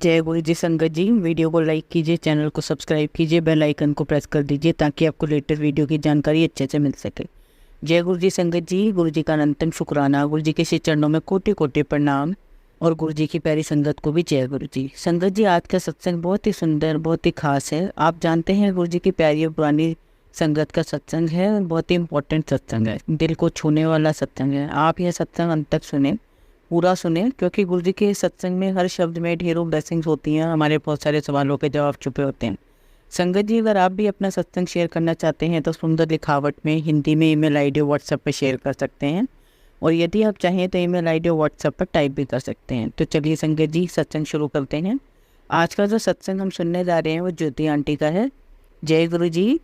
जय गुरु जी। संगत जी, वीडियो को लाइक कीजिए, चैनल को सब्सक्राइब कीजिए, बेल आइकन को प्रेस कर दीजिए ताकि आपको लेटेस्ट वीडियो की जानकारी अच्छे से मिल सके। जय गुरु जी। संगत जी, गुरु जी का अनंतन शुक्राना, गुरु जी के श्री चरणों में कोटि कोटि प्रणाम और गुरु जी की प्यारी संगत को भी जय गुरु जी। संगत जी, आज का सत्संग बहुत ही सुंदर, बहुत ही खास है। आप जानते हैं गुरु जी की प्यारी और पुरानी संगत का सत्संग है, बहुत ही इंपॉर्टेंट सत्संग है, दिल को छूने वाला सत्संग है। आप यह सत्संग अंत तक सुने, पूरा सुने, क्योंकि गुरु जी के सत्संग में हर शब्द में ढेरों ब्लेसिंग्स होती हैं। हमारे बहुत सारे सवालों के जवाब छुपे होते हैं। संगत जी, अगर आप भी अपना सत्संग शेयर करना चाहते हैं तो सुंदर लिखावट में हिंदी में ईमेल आईडी व्हाट्सएप पर शेयर कर सकते हैं, और यदि आप चाहें तो ईमेल आईडी व्हाट्सएप पर टाइप भी कर सकते हैं। तो चलिए संगत जी, सत्संग शुरू करते हैं। आज का जो सत्संग हम सुनने जा रहे हैं वो ज्योति आंटी का है। जय गुरु जी।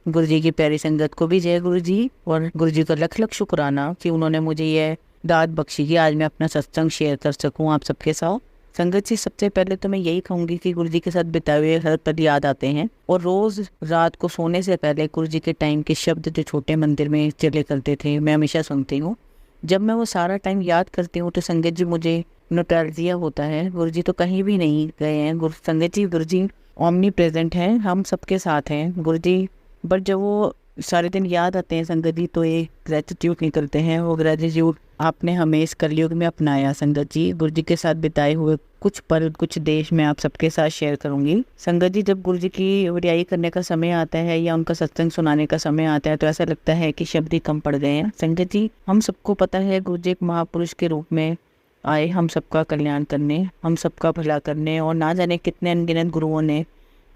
गुरु जी की प्यारी संगत को भी जय गुरु जी, और गुरु जी का लख लख शुक्राना कि उन्होंने मुझे यह दाद बख्शी कि आज मैं अपना सत्संग शेयर कर सकूं आप सबके साथ। संगत जी, सबसे पहले तो मैं यही कहूँगी कि गुरु जी के साथ बिताए हुए हर पल याद आते हैं, और रोज़ रात को सोने से पहले गुरु जी के टाइम के शब्द जो छोटे मंदिर में चले करते थे, मैं हमेशा सुनती हूँ। जब मैं वो सारा टाइम याद करती हूँ तो संगत जी मुझे नोस्टैल्जिया होता है। गुरु जी तो कहीं भी नहीं गए हैं। संगत जी, गुरु जी ओमनी प्रेजेंट हैं, हम सबके साथ हैं गुरु जी। बट जब वो सारे दिन याद आते हैं संगत जी, तो एक ग्रेटिट्यूड निकलते हैं। वो ग्रेटिट्यूड आपने हमें इस कलयुग में अपनाया। संगत जी, गुरु जी के साथ बिताए हुए कुछ पल, कुछ देश में आप सबके साथ शेयर करूंगी। संगत जी, जब गुरु जी की वडियाई करने का समय आता है या उनका सत्संग सुनाने का समय आता है तो ऐसा लगता है कि शब्द ही कम पड़ गए हैं। संगत जी, हम सबको पता है गुरु जी एक महापुरुष के रूप में आए हम सबका कल्याण करने, हम सबका भला करने, और ना जाने कितने अनगिनत गुरुओं ने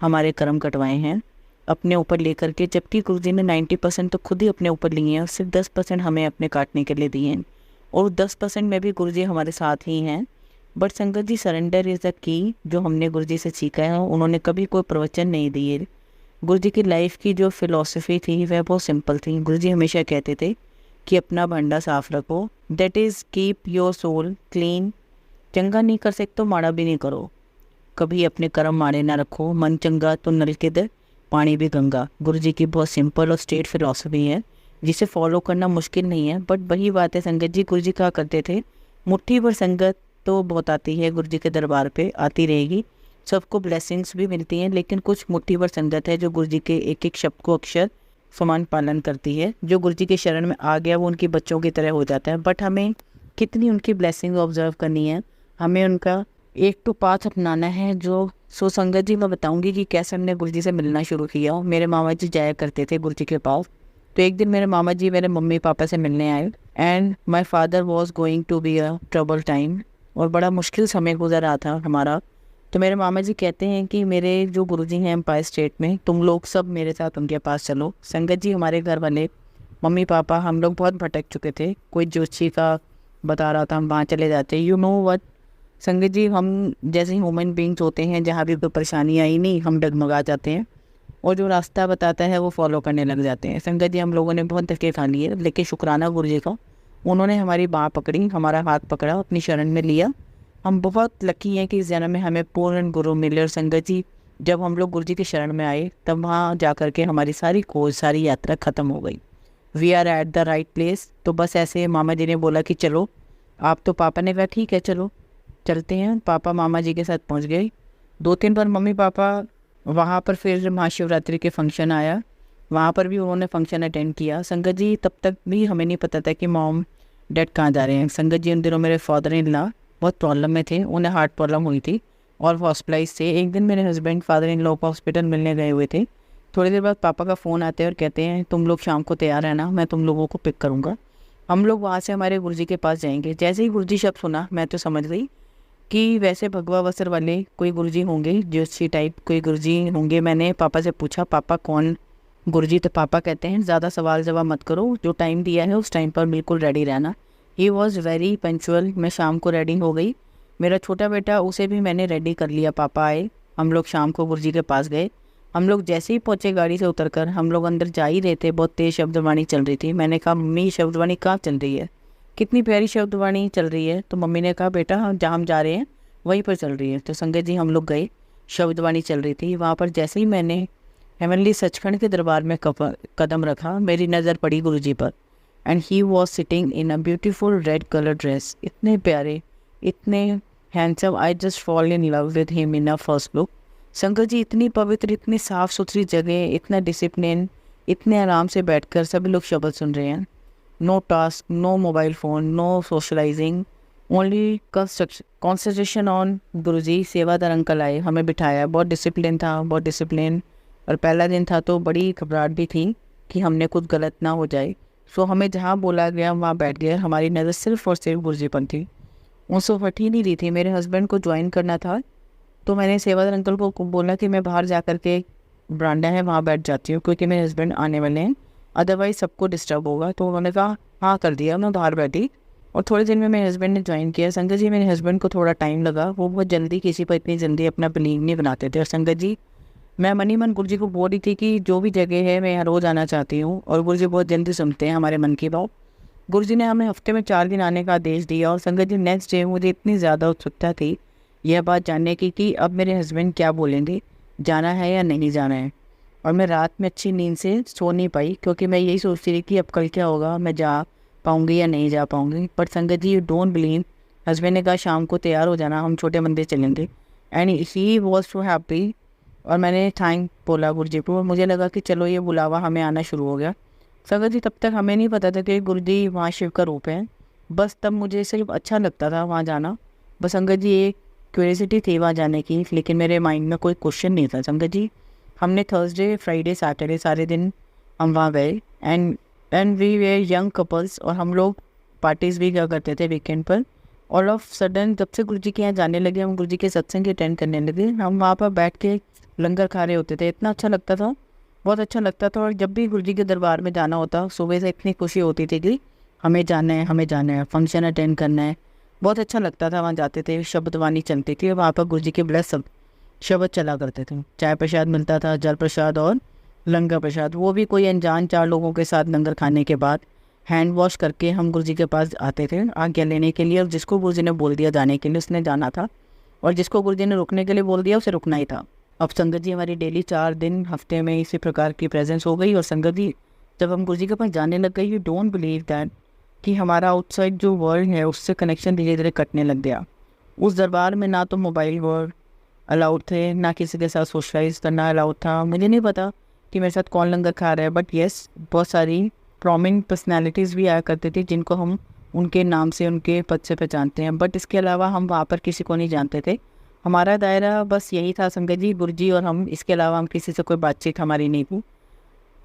हमारे कर्म कटवाए हैं अपने ऊपर लेकर के, जबकि गुरु जी ने 90% तो खुद ही अपने ऊपर लिए हैं और सिर्फ 10% हमें अपने काटने के लिए दिए हैं, और 10% में भी गुरु जी हमारे साथ ही हैं। But sangat ji, surrender is the key, जो हमने गुरु जी से सीखा है। उन्होंने कभी कोई प्रवचन नहीं दिए। गुरु जी की लाइफ की जो फिलॉसफी थी वह बहुत सिंपल थी। गुरु जी हमेशा कहते थे कि अपना भांडा साफ रखो, that is keep your soul clean. चंगा नहीं कर सकते तो माड़ा भी नहीं करो, कभी अपने कर्म माड़े ना रखो। मन चंगा तो नल के दर पानी भी गंगा। गुरु जी की बहुत सिंपल और स्ट्रेट फिलॉसफी है, जिसे फॉलो करना मुश्किल नहीं है। बट वही बात है संगत जी, गुरु जी कहा करते थे मुट्ठी भर संगत तो बहुत आती है गुरु जी के दरबार पे, आती रहेगी, सबको ब्लेसिंग्स भी मिलती हैं, लेकिन कुछ मुट्ठी भर संगत है जो गुरु जी के एक एक शब्द को अक्षर समान पालन करती है। जो गुरु जी के शरण में आ गया वो उनके बच्चों की तरह हो जाता है। बट हमें कितनी उनकी ब्लेसिंग ऑब्जर्व करनी है, हमें उनका एक तो पाथ अपनाना है। जो संगत जी, मैं बताऊंगी कि कैसे हमने गुरु जी से मिलना शुरू किया। मेरे मामा जी जाया करते थे गुरु जी के पास, तो एक दिन मेरे मामा जी मेरे मम्मी पापा से मिलने आए, and my father was going to be a trouble time, और बड़ा मुश्किल समय गुजर रहा था हमारा। तो मेरे मामा जी कहते हैं कि मेरे जो गुरु जी हैं एम्पायर स्टेट में, तुम लोग सब मेरे साथ उनके पास चलो। संगत जी, हमारे घर वाले मम्मी पापा हम लोग बहुत भटक चुके थे। कोई जोशी का बता रहा था, हम वहाँ चले जाते। यू नो व्हाट संगत जी, हम जैसे ह्यूमन बींग्स होते हैं, जहाँ भी कोई परेशानी आई नहीं हम डगमगा जाते हैं, और जो रास्ता बताता है वो फॉलो करने लग जाते हैं। संगत जी, हम लोगों ने बहुत धक्के खा लिए, लेकिन शुक्राना गुरु जी का, उन्होंने हमारी बाँह पकड़ी, हमारा हाथ पकड़ा, अपनी शरण में लिया। हम बहुत लकी हैं कि इस जन्म में हमें पूर्ण गुरु मिले। और संगत जी, जब हम लोग गुरु जी की शरण में आए तब वहाँ जा कर के हमारी सारी खोज, सारी यात्रा ख़त्म हो गई। We are at the right place. तो बस ऐसे मामा जी ने बोला कि चलो आप, तो पापा ने कहा ठीक है चलो चलते हैं। पापा मामा जी के साथ पहुंच गए। 2-3 बार मम्मी पापा वहाँ पर, फिर महाशिवरात्रि के फंक्शन आया, वहाँ पर भी उन्होंने फंक्शन अटेंड किया। संगत जी, तब तक भी हमें नहीं पता था कि मॉम डैड कहाँ जा रहे हैं। संगत जी, उन दिनों मेरे फादर इन लॉ बहुत प्रॉब्लम में थे, उन्हें हार्ट प्रॉब्लम हुई थी और वो हॉस्पिटलाइज थे। एक दिन मेरे हस्बैंड फादर इन लॉ को हॉस्पिटल मिलने गए हुए थे। थोड़ी देर बाद पापा का फ़ोन आते हैं और कहते हैं तुम लोग शाम को तैयार रहना, मैं तुम लोगों को पिक करूँगा। हम लोग वहाँ से हमारे गुरु जी के पास जाएंगे। जैसे ही गुरु जी शब्द सुना मैं तो समझ गई कि वैसे भगवा वस्त्र वाले कोई गुरुजी होंगे, जोशी टाइप कोई गुरुजी होंगे। मैंने पापा से पूछा पापा कौन गुरुजी, तो पापा कहते हैं ज़्यादा सवाल जवाब मत करो, जो टाइम दिया है उस टाइम पर बिल्कुल रेडी रहना। He was very punctual. मैं शाम को रेडी हो गई। मेरा छोटा बेटा, उसे भी मैंने रेडी कर लिया। पापा आए, हम लोग शाम को गुरुजी के पास गए। हम लोग जैसे ही पहुँचे गाड़ी से उतरकर हम लोग अंदर जा ही रहे थे, बहुत तेज़ शब्दवाणी चल रही थी। मैंने कहा मम्मी शब्दवाणी कहाँ चल रही है, कितनी प्यारी शब्दवाणी चल रही है। तो मम्मी ने कहा बेटा जहाँ हम जा रहे हैं वहीं पर चल रही है। तो संगत जी, हम लोग गए, शब्दवाणी चल रही थी। वहाँ पर जैसे ही मैंने हेवनली सचखंड के दरबार में कदम रखा, मेरी नज़र पड़ी गुरु जी पर, and he was sitting in a beautiful red colour dress. इतने प्यारे, इतने handsome, I just fall in love with him in a first look. संगत जी इतनी पवित्र, इतनी साफ़ सुथरी जगह, इतना डिसिप्लिन, इतने आराम से बैठकर सभी लोग शब्द सुन रहे हैं। No task, no mobile phone, no socialising, only concentration on Guruji. सेवादार अंकल आए, हमें बिठाया, बहुत डिसिप्लिन था, बहुत डिसिप्लिन। और पहला दिन था तो बड़ी घबराहट भी थी कि हमने कुछ गलत ना हो जाए। सो हमें जहाँ बोला गया वहाँ बैठ गए। हमारी नज़र सिर्फ और सिर्फ गुरुजी पर थी, उनसे हट ही नहीं रही थी। मेरे हस्बैंड को ज्वाइन करना था तो मैंने सेवादार अंकल को बोला कि मैं बाहर जा कर के बरामदा है वहाँ बैठ जाती हूँ, क्योंकि मेरे हस्बैंड आने वाले हैं, अदरवाइज़ सबको डिस्टर्ब होगा। तो उन्होंने कहा हाँ कर दिया, मैं बाहर बैठी और थोड़े दिन में मेरे हस्बैंड ने ज्वाइन किया। संगत जी मेरे हस्बैंड को थोड़ा टाइम लगा, वो बहुत जल्दी किसी पर इतनी जल्दी अपना बिलीव नहीं बनाते थे। और संगत जी मैं मनी मन गुरु जी को बोल रही थी कि जो भी जगह है मैं यहाँ रोज़ आना चाहती हूँ, और गुरु जी बहुत जल्दी सुनते हैं हमारे मन की बात। गुरु जी ने हमें हफ्ते में 4 दिन आने का आदेश दिया। और संगत जी नेक्स्ट डे मुझे इतनी ज़्यादा उत्सुकता थी यह बात जानने की कि अब मेरे हस्बैंड क्या बोलेंगे, जाना है या नहीं जाना है। और मैं रात में अच्छी नींद से सो नहीं पाई, क्योंकि मैं यही सोचती रही कि अब कल क्या होगा, मैं जा पाऊँगी या नहीं जा पाऊँगी। पर संगत जी यू डोंट बिलीव, हस्बैंड ने कहा शाम को तैयार हो जाना, हम छोटे मंदिर चलेंगे। And he was so happy. और मैंने थैंक बोला गुरु जी को, और मुझे लगा कि चलो ये बुलावा हमें आना शुरू हो गया। संगत जी तब तक हमें नहीं पता था कि गुरु जी वहाँ शिव का रूप है। बस तब मुझे सिर्फ अच्छा लगता था वहाँ जाना। बस संगत जी एक क्यूरियोसिटी थी वहाँ जाने की, लेकिन मेरे माइंड में कोई क्वेश्चन नहीं था। संगत जी हमने थर्सडे फ्राइडे सैटरडे सारे दिन हम वहाँ गए। And we were young couples, और हम लोग पार्टीज़ भी क्या करते थे वीकेंड पर। ऑल ऑफ सडन जब से गुरु जी के यहाँ जाने लगे, हम गुरु जी के सत्संग अटेंड करने लगे, हम वहाँ पर बैठ के लंगर खा रहे होते थे। इतना अच्छा लगता था, बहुत अच्छा लगता था। और जब भी गुरु जी के दरबार में जाना होता, सुबह से इतनी खुशी होती थी कि हमें जाना है, हमें जाना है, फंक्शन अटेंड करना है। बहुत अच्छा लगता था। वहाँ जाते थे, शब्दवाणी चलती थी, वहाँ पर गुरु जी के ब्लेस शब्द चला करते थे। चाय प्रसाद मिलता था, जल प्रसाद और लंगर प्रसाद, वो भी कोई अनजान 4 लोगों के साथ लंगर खाने के बाद हैंड वॉश करके हम गुरु जी के पास आते थे आज्ञा लेने के लिए। और जिसको गुरु जी ने बोल दिया जाने के लिए उसने जाना था, और जिसको गुरु जी ने रुकने के लिए बोल दिया उसे रुकना ही था। अब संगत जी हमारी डेली 4 दिन हफ्ते में इसी प्रकार की प्रेजेंस हो गई। और संगत जी जब हम गुरु जी के पास जाने लग गए, यू डोंट बिलीव दैट कि हमारा आउटसाइड जो वर्ल्ड है उससे कनेक्शन धीरे धीरे कटने लग गया। उस दरबार में ना तो मोबाइल वर्ड अलाउड थे, ना किसी के साथ सोशलाइज करना अलाउड था। मुझे नहीं पता कि मेरे साथ कौन लंगर खा रहा है, बट येस बहुत सारी प्रोमिनेंट पर्सनैलिटीज़ भी आया करते थे जिनको हम उनके नाम से, उनके पद से पहचानते हैं। बट इसके अलावा हम वहाँ पर किसी को नहीं जानते थे। हमारा दायरा बस यही था संगत जी, गुरु जी और हम। इसके अलावा हम किसी से कोई बातचीत हमारी नहीं थी,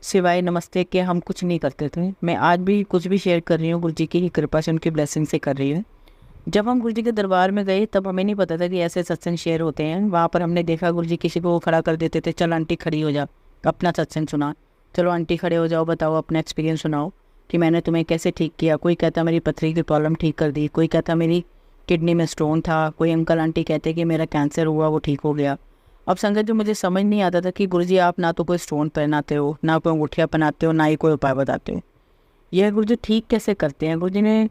सिवाय नमस्ते के हम कुछ नहीं करते थे। मैं आज भी कुछ भी शेयर कर रही हूँ गुरु जी की ही कृपा से, उनकी ब्लेसिंग से कर रही हूँ। जब हम गुरु जी के दरबार में गए तब हमें नहीं पता था कि ऐसे सत्संग शेयर होते हैं। वहाँ पर हमने देखा गुरु जी किसी को खड़ा कर देते थे, चल आंटी खड़ी हो जा, अपना सत्संग सुना। चलो आंटी खड़े हो जाओ, बताओ अपना एक्सपीरियंस सुनाओ कि मैंने तुम्हें कैसे ठीक किया। कोई कहता मेरी पथरी की प्रॉब्लम ठीक कर दी, कोई कहता मेरी किडनी में स्टोन था, कोई अंकल आंटी कहते कि मेरा कैंसर हुआ वो ठीक हो गया। अब संगत जो मुझे समझ नहीं आता था कि गुरुजी आप ना तो कोई स्टोन पहनाते हो, ना कोई अंगूठियाँ पहनाते हो, ना ही कोई उपाय बताते हो। यह गुरुजी ठीक कैसे करते हैं। गुरुजी ने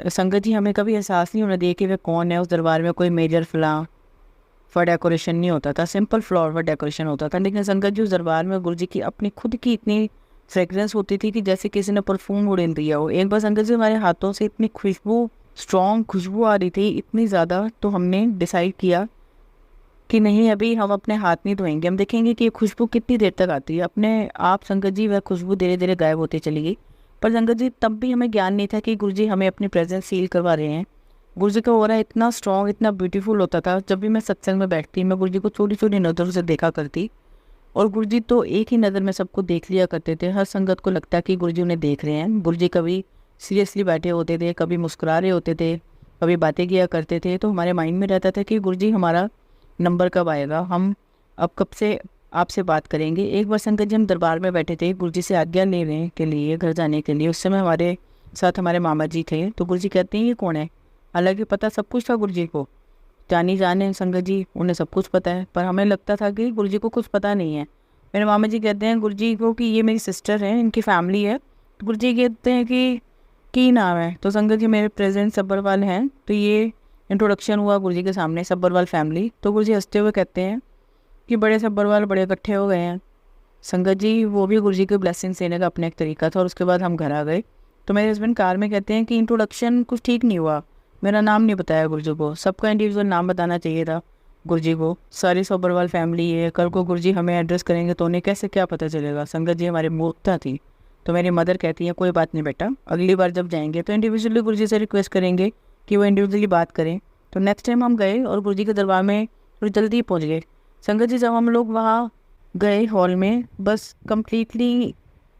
संगत जी हमें कभी एहसास नहीं होने दिया कि वे कौन है। उस दरबार में कोई मेजर फॉर डेकोरेशन नहीं होता था, सिंपल फ्लावर डेकोरेशन होता था। लेकिन संगत जी उस दरबार में गुरुजी की अपनी खुद की इतनी फ्रेगरेंस होती थी कि जैसे किसी ने परफ्यूम उड़ेल दिया हो। एक बार संगत जी हमारे हाथों से इतनी खुशबू, स्ट्रॉन्ग खुशबू आ रही थी, इतनी ज़्यादा, तो हमने डिसाइड किया कि नहीं अभी हम अपने हाथ नहीं धोएंगे, हम देखेंगे कि ये खुशबू कितनी देर तक आती है। अपने आप संगत जी वह खुशबू धीरे धीरे गायब होती चली गई। पर संगत जी तब भी हमें ज्ञान नहीं था कि गुरुजी हमें अपनी प्रेजेंस फील करवा रहे हैं। गुरुजी का ऑरा इतना स्ट्रॉन्ग, इतना ब्यूटीफुल होता था। जब भी मैं सत्संग में बैठती, मैं गुरुजी को छोटी छोटी नज़रों से देखा करती, और गुरुजी तो एक ही नज़र में सबको देख लिया करते थे। हर संगत को लगता कि गुरुजी उन्हें देख रहे हैं। गुरुजी कभी सीरियसली बैठे होते थे, कभी मुस्कुरा रहे होते थे, कभी बातें किया करते थे। तो हमारे माइंड में रहता था कि गुरुजी हमारा नंबर कब आएगा, हम अब कब से आपसे बात करेंगे। एक बार संगत जी हम दरबार में बैठे थे गुरुजी से आज्ञा लेने के लिए, घर जाने के लिए। उस समय हमारे साथ हमारे मामा जी थे। तो गुरुजी कहते हैं ये कौन है। हालांकि पता सब कुछ था गुरुजी को, जानी जाने संगत जी उन्हें सब कुछ पता है, पर हमें लगता था कि गुरुजी को कुछ पता नहीं है। मेरे मामा जी कहते हैं गुरुजी को कि ये मेरी सिस्टर है, इनकी फैमिली है। तो गुरुजी कहते हैं कि नाम है। तो संगत जी मेरे प्रेजेंट सब्बरवाल हैं। तो ये इंट्रोडक्शन हुआ गुरुजी के सामने, सब्बरवाल फैमिली। तो गुरुजी हंसते हुए कहते हैं कि बड़े सब्बरवाल बड़े इकट्ठे हो गए हैं। संगत जी वो भी गुरुजी के ब्लेसिंग देने का अपना एक तरीका था। और उसके बाद हम घर आ गए। तो मेरे हस्बैंड कार में कहते हैं कि इंट्रोडक्शन कुछ ठीक नहीं हुआ, मेरा नाम नहीं बताया गुरुजी को, सबका इंडिविजुअल नाम बताना चाहिए था गुरुजी को। सारी सोबरवाल फैमिली है, कल को गुरुजी हमें एड्रेस करेंगे तो उन्हें कैसे क्या पता चलेगा। संगत जी हमारी मूर्खता थी। तो मेरी मदर कहती है कोई बात नहीं बेटा, अगली बार जब जाएंगे तो इंडिविजुअली गुरुजी से रिक्वेस्ट करेंगे कि वो इंडिविजुअली बात करें। तो नेक्स्ट टाइम हम गए और गुरुजी के दरबार में थोड़ी जल्दी पहुँच गए। संगत जी जब हम लोग वहाँ गए हॉल में, बस कम्प्लीटली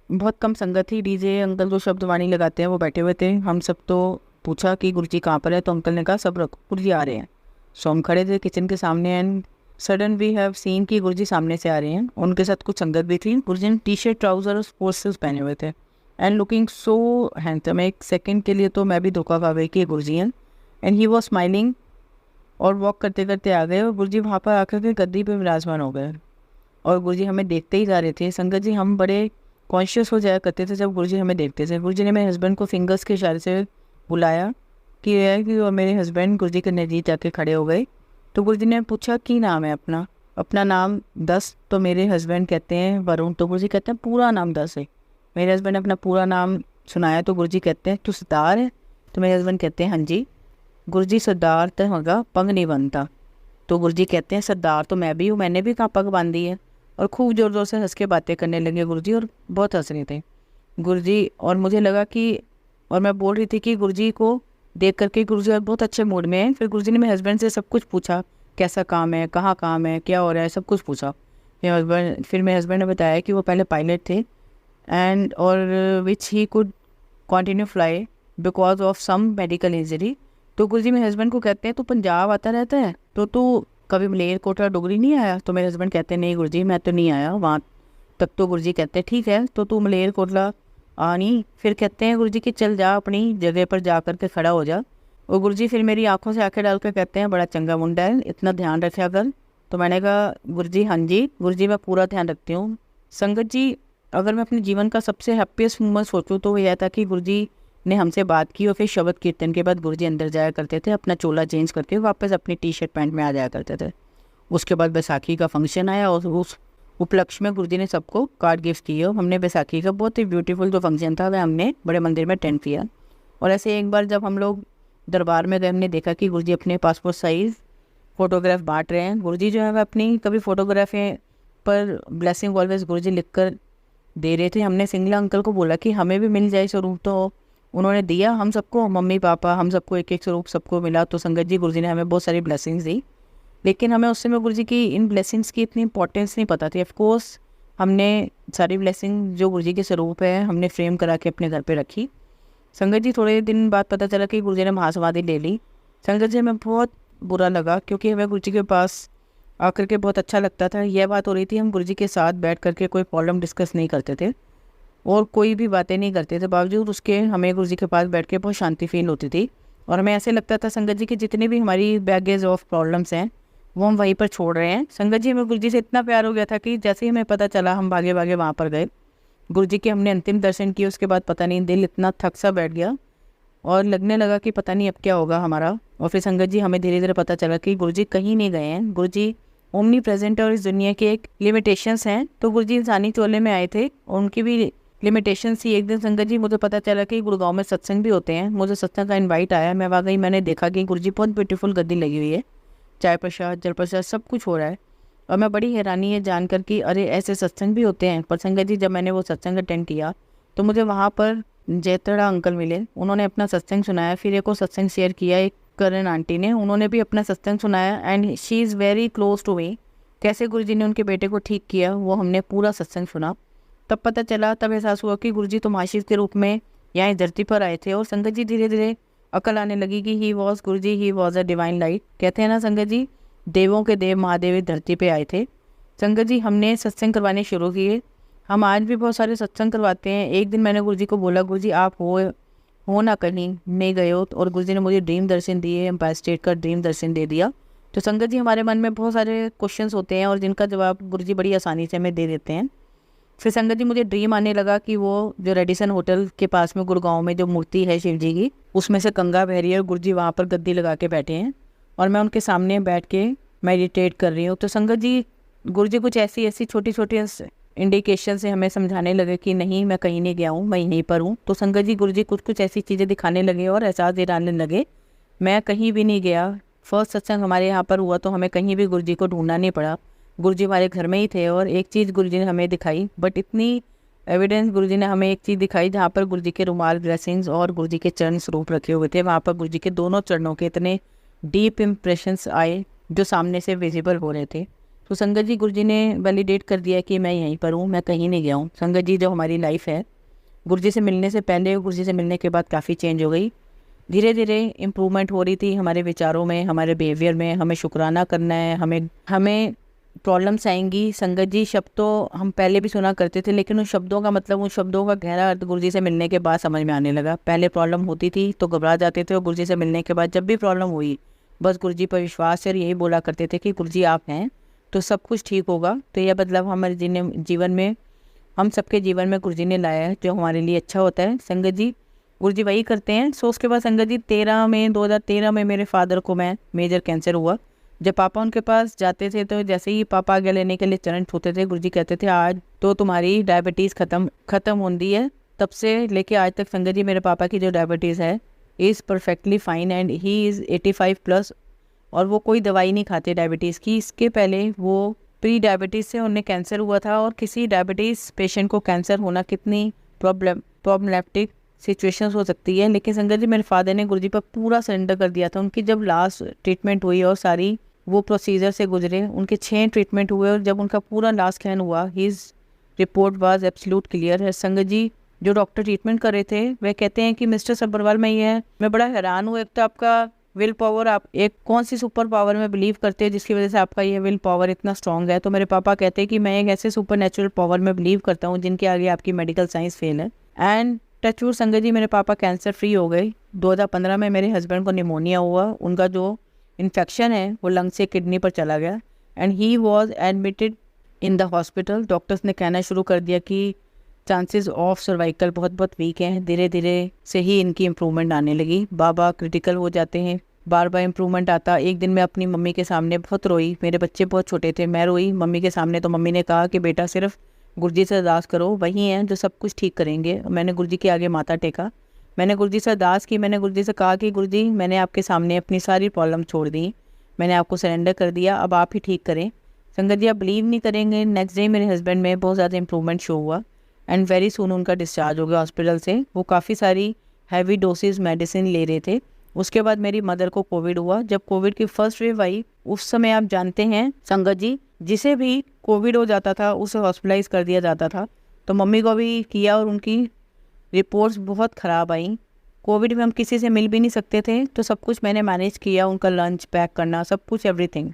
बहुत कम संगत थी। डीजे अंकल जो शब्दवाणी लगाते हैं वो बैठे हुए थे। हम सब तो पूछा कि गुरुजी कहाँ पर है, तो अंकल ने कहा सब रखो गुरुजी आ रहे हैं। सो हम खड़े थे किचन के सामने and sudden we have seen कि गुरुजी सामने से आ रहे हैं। उनके साथ कुछ संगत भी थी। गुरुजी ने टी शर्ट ट्राउजर और स्पोर्ट्स शूज पहने हुए थे एंड लुकिंग सो हैंडसम। एक सेकंड के लिए तो मैं भी धोखा खा गई कि गुरुजी हैं एंड ही वॉज स्माइलिंग। और वॉक करते करते आ गए और गुरुजी वहाँ पर आकर के गद्दी पे विराजमान हो गए और गुरुजी हमें देखते ही जा रहे थे। संगत जी हम बड़े कॉन्शियस हो जाया करते थे जब गुरुजी हमें देखते थे। गुरुजी ने मेरे हस्बैंड को फिंगर्स के इशारे से बुलाया कि यह है कि और मेरे हस्बैंड गुरुजी के नज़दीक जाके खड़े हो गए। तो गुरुजी ने पूछा कि नाम है अपना नाम 10। तो मेरे हस्बैंड कहते हैं वरुण। तो गुरुजी कहते हैं पूरा नाम 10 है। मेरे हस्बैंड ने अपना पूरा नाम सुनाया तो गुरुजी कहते हैं तू सरदार है। तो मेरे हस्बैंड कहते हैं हाँ जी। गुरुजी सरदार तो होगा पग नहीं बनता। तो गुरुजी कहते हैं सरदार तो मैं भी हूँ, मैंने भी कहाँ पग बांधी है। और खूब ज़ोर ज़ोर से हंस के बातें करने लगे गुरुजी और बहुत हंस रहे थे गुरुजी। और मुझे लगा कि और मैं बोल रही थी कि गुरुजी को देख करके गुरुजी बहुत अच्छे मूड में हैं। फिर गुरुजी ने मेरे हस्बैंड से सब कुछ पूछा, कैसा काम है, कहाँ काम है, क्या हो रहा है, सब कुछ पूछा। फिर मेरे हस्बैंड ने बताया कि वो पहले पायलट थे एंड और which he could continue fly because of some medical injury. तो गुरुजी मेरे हस्बैंड को कहते हैं तू पंजाब आता रहता है तो तू कभी मलेरकोटला डोगरी नहीं आया। तो मेरे हस्बैंड कहते हैं नहीं गुरुजी मैं तो नहीं आया वहाँ तक। तो गुरुजी कहते हैं ठीक है तो तू मलेरकोटला आ नहीं। फिर कहते हैं गुरुजी कि चल जा अपनी जगह पर जा कर के खड़ा हो जा। और गुरुजी फिर मेरी आंखों से आंखें डाल कर कहते हैं बड़ा चंगा मुंडा है, इतना ध्यान रखा कर। तो मैंने कहा गुरुजी हाँ जी गुरुजी मैं पूरा ध्यान रखती हूँ। संगत जी अगर मैं अपने जीवन का सबसे हैप्पीएस्ट मोमेंट सोचूं तो यह था कि गुरुजी ने हमसे बात की और फिर शब्द कीर्तन के बाद गुरुजी अंदर जाया करते थे, अपना चोला चेंज करके वापस अपनी टी शर्ट पैंट में आ जाया करते थे। उसके बाद बैसाखी का फंक्शन आया और उस उपलक्ष्य में गुरुजी ने सबको कार्ड गिफ्ट किए। हमने बैसाखी का बहुत ही ब्यूटीफुल जो फंक्शन था वह हमने बड़े मंदिर में अटेंड किया। और ऐसे एक बार जब हम लोग दरबार में गए हमने देखा कि गुरुजी अपने पासपोर्ट साइज़ फ़ोटोग्राफ बांट रहे हैं। गुरुजी जो है वह अपनी कभी फ़ोटोग्राफी पर ब्लेसिंग ऑलवेज गुरुजी लिख कर दे रहे थे। हमने सिंगला अंकल को बोला कि हमें भी मिल जाए स्वरूप, तो उन्होंने दिया हम सबको, मम्मी पापा हम सबको एक एक स्वरूप सबको मिला। तो संगत जी गुरुजी ने हमें बहुत सारी ब्लेसिंग्स दी, लेकिन हमें उस समय गुरुजी की इन ब्लेसिंग्स की इतनी इंपॉर्टेंस नहीं पता थी। ऑफ कोर्स हमने सारी ब्लेसिंग जो गुरुजी के स्वरूप है हमने फ्रेम करा के अपने घर पे रखी। संगत जी थोड़े दिन बाद पता चला कि गुरुजी ने महासमाधि ले ली। संगत जी हमें बहुत बुरा लगा क्योंकि हमें गुरुजी के पास आकर के बहुत अच्छा लगता था। यह बात हो रही थी हम गुरुजी के साथ बैठ करके कोई प्रॉब्लम डिस्कस नहीं करते थे और कोई भी बातें नहीं करते थे, बावजूद उसके हमें गुरुजी के पास बैठ के बहुत शांति फील होती थी। और हमें ऐसे लगता था संगत जी की जितने भी हमारी बैगेज ऑफ प्रॉब्लम्स हैं वो हम वहीं पर छोड़ रहे हैं। संगत जी हमें गुरुजी से इतना प्यार हो गया था कि जैसे ही हमें पता चला हम भागे भागे वहाँ पर गए। गुरुजी के हमने अंतिम दर्शन किए। उसके बाद पता नहीं दिल इतना थक सा बैठ गया और लगने लगा कि पता नहीं अब क्या होगा हमारा। और फिर संगत जी हमें धीरे धीरे पता चला कि गुरुजी कहीं नहीं गए हैं, गुरुजी ओमनी प्रेजेंट और इस दुनिया के एक लिमिटेशंस हैं। तो गुरुजी इंसानी चोले में आए थे और उनकी भी लिमिटेशंस थी। एक दिन संगत जी मुझे पता चला कि गुड़गांव में सत्संग भी होते हैं। मुझे सत्संग का इनवाइट आया, मैं वहाँ गई, मैंने देखा कि गुरुजी बहुत ब्यूटीफुल गद्दी लगी हुई है, चाय प्रसाद जल प्रसाद सब कुछ हो रहा है। और मैं बड़ी हैरानी है जानकर कि अरे ऐसे सत्संग भी होते हैं। पर संगत जी जब मैंने वो सत्संग अटेंड किया तो मुझे वहाँ पर जयतड़ा अंकल मिले, उन्होंने अपना सत्संग सुनाया। फिर एक और सत्संग शेयर किया एक करण आंटी ने, उन्होंने भी अपना सत्संग सुनाया and she is very close to me. कैसे गुरुजी ने उनके बेटे को ठीक किया वो हमने पूरा सत्संग सुना। तब पता चला, तब एहसास हुआ कि गुरुजी तो माशिफ के रूप में यहाँ इस धरती पर आए थे। और संगत जी धीरे धीरे अकल आने लगी कि he was Guruji, he was a divine light. कहते हैं ना संगत जी देवों के देव महादेव इस धरती पे आए थे। संगत जी हमने सत्संग करवाने शुरू किए। हम आज भी बहुत सारे सत्संग करवाते हैं। एक दिन मैंने गुरुजी को बोला गुरुजी आप हो ना कहीं नहीं गए हो, और गुरुजी ने मुझे ड्रीम दर्शन दिए, एम्पायर स्टेट का ड्रीम दर्शन दे दिया। तो संगत जी हमारे मन में बहुत सारे क्वेश्चंस होते हैं और जिनका जवाब गुरुजी बड़ी आसानी से हमें दे देते हैं। फिर संगत जी मुझे ड्रीम आने लगा कि वो जो रेडिसन होटल के पास में गुड़गांव में जो मूर्ति है शिव जी की, उसमें से गंगा बह रही है और गुरुजी वहाँ पर गद्दी लगा के बैठे हैं और मैं उनके सामने बैठ के मेडिटेट कर रही हूँ। तो संगत जी गुरुजी कुछ ऐसी छोटी छोटी इंडिकेशन से हमें समझाने लगे कि नहीं मैं कहीं नहीं गया हूँ, मैं यहीं पर हूँ। तो संगत जी गुरुजी कुछ ऐसी चीज़ें दिखाने लगे और एहसास दिलाने लगे मैं कहीं भी नहीं गया। फर्स्ट सत्संग हमारे यहाँ पर हुआ तो हमें कहीं भी गुरुजी को ढूंढना नहीं पड़ा, गुरुजी हमारे घर में ही थे। और एक चीज़ गुरुजी ने हमें दिखाई, बट इतनी एविडेंस गुरुजी ने हमें एक चीज़ दिखाई, जहाँ पर गुरुजी के रुमाल ब्लेसिंग्स और गुरुजी के चरण स्वरूप रखे हुए थे, वहाँ पर गुरुजी के दोनों चरणों के इतने डीप इम्प्रेशंस आए जो सामने से विजिबल हो रहे थे। तो संगत जी, गुरुजी ने वैलिडेट कर दिया कि मैं यहीं पर हूँ, मैं कहीं नहीं गया हूँ। संगत जी, जो हमारी लाइफ है गुरुजी से मिलने से पहले, गुरुजी से मिलने के बाद काफ़ी चेंज हो गई। धीरे धीरे इम्प्रूवमेंट हो रही थी हमारे विचारों में, हमारे बिहेवियर में। हमें शुक्राना करना है, हमें प्रॉब्लम्स आएंगी। संगत जी, शब्द तो हम पहले भी सुना करते थे, लेकिन उन शब्दों का मतलब, उन शब्दों का गहरा अर्थ गुरुजी से मिलने के बाद समझ में आने लगा। पहले प्रॉब्लम होती थी तो घबरा जाते थे, और गुरुजी से मिलने के बाद जब भी प्रॉब्लम हुई, बस गुरुजी पर विश्वास से यही बोला करते थे कि गुरुजी आप हैं तो सब कुछ ठीक होगा। तो यह बदलाव हमारे जीवन में, हम सबके जीवन में गुरुजी ने लाया है, जो हमारे लिए अच्छा होता है। संगत जी, गुरुजी वही करते हैं। सो उसके बाद संगत जी 2013 में मेरे फादर को मेजर कैंसर हुआ। जब पापा उनके पास जाते थे तो जैसे ही पापा आगे लेने के लिए चरण छूते थे, गुरुजी कहते थे आज तो तुम्हारी डायबिटीज़ ख़त्म होती है। तब से लेके आज तक संगत जी, मेरे पापा की जो डायबिटीज़ है is perfectly fine, and he is 85+। और वो कोई दवाई नहीं खाते डायबिटीज़ की। इसके पहले वो प्री डायबिटीज़ से उन्हें कैंसर हुआ था, और किसी डायबिटीज़ पेशेंट को कैंसर होना कितनी प्रॉब्लमेटिक सिचुएशंस हो सकती है। लेकिन संगत जी, मेरे फादर ने गुरुजी पर पूरा सरेंडर कर दिया था। उनकी जब लास्ट ट्रीटमेंट हुई और सारी वो प्रोसीजर से गुजरे, उनके 6 ट्रीटमेंट हुए, और जब उनका पूरा लास्ट स्कैन हुआ, his report was absolute clear है। संगत जी, जो डॉक्टर ट्रीटमेंट कर रहे थे वह कहते हैं कि मिस्टर सब्बरवाल, मैं बड़ा हैरान हूँ। एक तो आपका विल पावर, आप एक कौन सी सुपर पावर में बिलीव करते हैं जिसकी वजह से आपका ये विल पावर इतना स्ट्रांग है। तो मेरे पापा कहते हैं कि मैं एक ऐसे सुपर नेचुरल पावर में बिलीव करता हूँ जिनके आगे आपकी मेडिकल साइंस फेल है। एंड टचवुड संगत जी, मेरे पापा कैंसर फ्री हो गए। 2015 में मेरे हस्बैंड को निमोनिया हुआ, उनका जो इन्फेक्शन है वो लंग से किडनी पर चला गया, and he was admitted in the hospital. Doctors ने कहना शुरू कर दिया कि चांसेस ऑफ सर्वाइकल बहुत वीक हैं। धीरे धीरे से ही इनकी इम्प्रूवमेंट आने लगी। बाबा क्रिटिकल हो जाते हैं, बार बार इम्प्रूवमेंट आता। एक दिन मैं अपनी मम्मी के सामने बहुत रोई, मेरे बच्चे बहुत छोटे थे, मैं रोई मम्मी के सामने। तो मम्मी ने कहा कि बेटा सिर्फ गुरुजी से अरदास करो, वही हैं जो सब कुछ ठीक करेंगे। मैंने गुरुजी के आगे माथा टेका, मैंने गुरुजी से अरदास की, मैंने गुरुजी से कहा कि गुरुजी, मैंने आपके सामने अपनी सारी प्रॉब्लम छोड़ दी, मैंने आपको सरेंडर कर दिया, अब आप ही ठीक करें। संगत जी, आप बिलीव नहीं करेंगे, नेक्स्ट डे मेरे हस्बैंड में बहुत ज़्यादा इंप्रूवमेंट शो हुआ, एंड वेरी सून उनका डिस्चार्ज हो गया हॉस्पिटल से। वो काफ़ी सारी हैवी डोसेज मेडिसिन ले रहे थे। उसके बाद मेरी मदर को कोविड हुआ। जब कोविड की फर्स्ट वेव आई, उस समय आप जानते हैं संगत जी, जिसे भी कोविड हो जाता था उसे हॉस्पिटलाइज कर दिया जाता था। तो मम्मी को भी किया, और उनकी रिपोर्ट्स बहुत ख़राब आई। कोविड में हम किसी से मिल भी नहीं सकते थे, तो सब कुछ मैंने मैनेज किया, उनका लंच पैक करना, सब कुछ, एवरीथिंग।